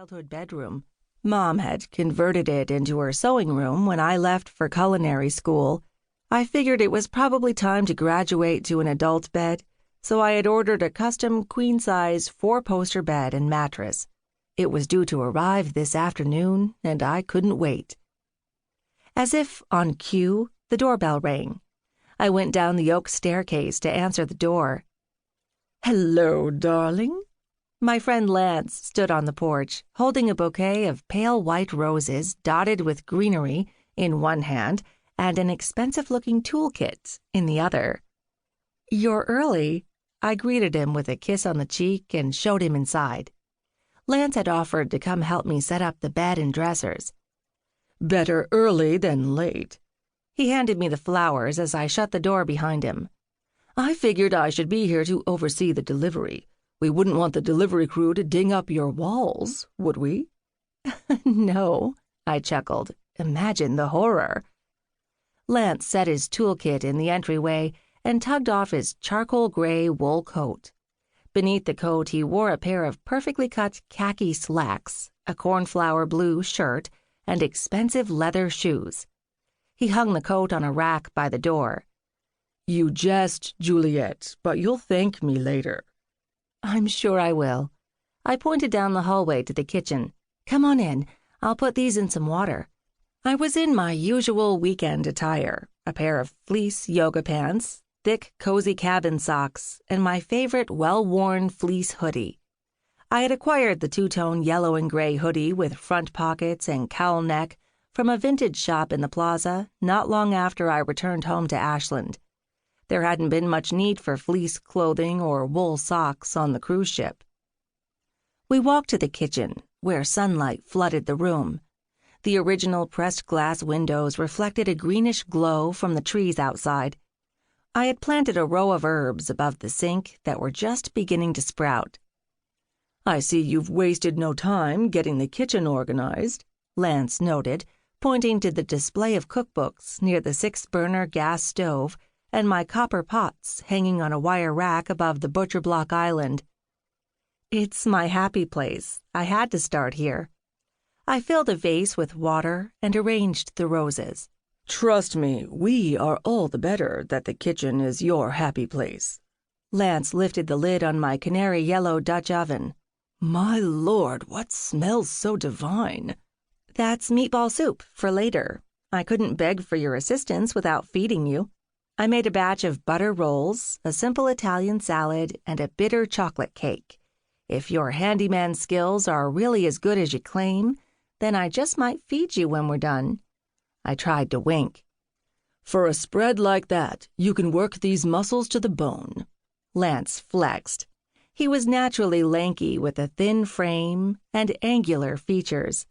childhood bedroom. Mom had converted it into her sewing room when I left for culinary school. I figured it was probably time to graduate to an adult bed, so I had ordered a custom queen-size 4-poster bed and mattress. It was due to arrive this afternoon, and I couldn't wait. As if on cue, the doorbell rang. I went down the oak staircase to answer the door. "Hello, darling." My friend Lance stood on the porch, holding a bouquet of pale white roses dotted with greenery in one hand and an expensive-looking toolkit in the other. "You're early." I greeted him with a kiss on the cheek and showed him inside. Lance had offered to come help me set up the bed and dressers. "Better early than late." He handed me the flowers as I shut the door behind him. "I figured I should be here to oversee the delivery. We wouldn't want the delivery crew to ding up your walls, would we?" "No," I chuckled. Imagine the horror. Lance set his toolkit in the entryway and tugged off his charcoal gray wool coat. Beneath the coat, he wore a pair of perfectly cut khaki slacks, a cornflower blue shirt, and expensive leather shoes. He hung the coat on a rack by the door. "You jest, Juliet, but you'll thank me later." "I'm sure I will." I pointed down the hallway to the kitchen. "Come on in. I'll put these in some water." I was in my usual weekend attire, a pair of fleece yoga pants, thick, cozy cabin socks, and my favorite well-worn fleece hoodie. I had acquired the two-tone yellow and gray hoodie with front pockets and cowl neck from a vintage shop in the plaza not long after I returned home to Ashland. There hadn't been much need for fleece clothing or wool socks on the cruise ship. We walked to the kitchen, where sunlight flooded the room. The original pressed glass windows reflected a greenish glow from the trees outside. I had planted a row of herbs above the sink that were just beginning to sprout. "I see you've wasted no time getting the kitchen organized," Lance noted, pointing to the display of cookbooks near the 6-burner gas stove and my copper pots hanging on a wire rack above the butcher block island. "It's my happy place. I had to start here." I filled a vase with water and arranged the roses. "Trust me, we are all the better that the kitchen is your happy place." Lance lifted the lid on my canary yellow Dutch oven. "My lord, what smells so divine?" "That's meatball soup for later. I couldn't beg for your assistance without feeding you." I made a batch of butter rolls, a simple Italian salad, and a bitter chocolate cake. If your handyman skills are really as good as you claim, then I just might feed you when we're done. I tried to wink. "For a spread like that, you can work these muscles to the bone." Lance flexed. He was naturally lanky with a thin frame and angular features.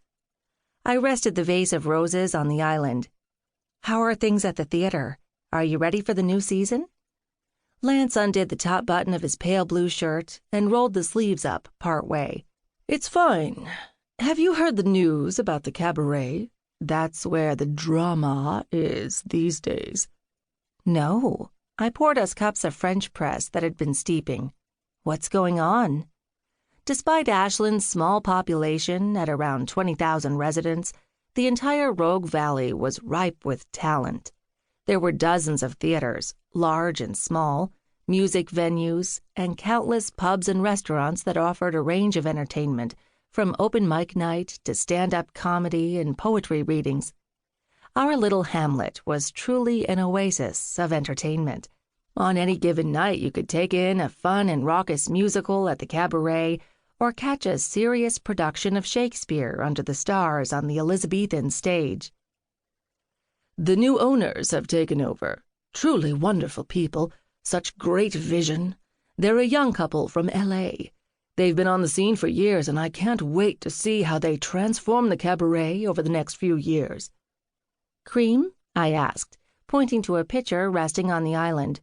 I rested the vase of roses on the island. "How are things at the theater? Are you ready for the new season?" Lance undid the top button of his pale blue shirt and rolled the sleeves up part way. "It's fine. Have you heard the news about the cabaret? That's where the drama is these days." "No." I poured us cups of French press that had been steeping. "What's going on?" Despite Ashland's small population at around 20,000 residents, the entire Rogue Valley was ripe with talent. There were dozens of theaters, large and small, music venues, and countless pubs and restaurants that offered a range of entertainment, from open mic night to stand-up comedy and poetry readings. Our little hamlet was truly an oasis of entertainment. On any given night, you could take in a fun and raucous musical at the cabaret or catch a serious production of Shakespeare under the stars on the Elizabethan stage. "The new owners have taken over. Truly wonderful people. Such great vision. They're a young couple from L.A. They've been on the scene for years, and I can't wait to see how they transform the cabaret over the next few years." "Cream?" I asked, pointing to a pitcher resting on the island.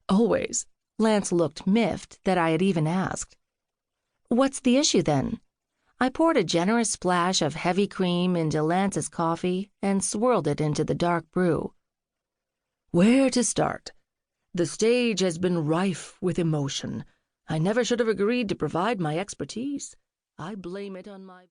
"Always." Lance looked miffed that I had even asked. "What's the issue, then?" I poured a generous splash of heavy cream into Lance's coffee and swirled it into the dark brew. "Where to start? The stage has been rife with emotion. I never should have agreed to provide my expertise. I blame it on my..."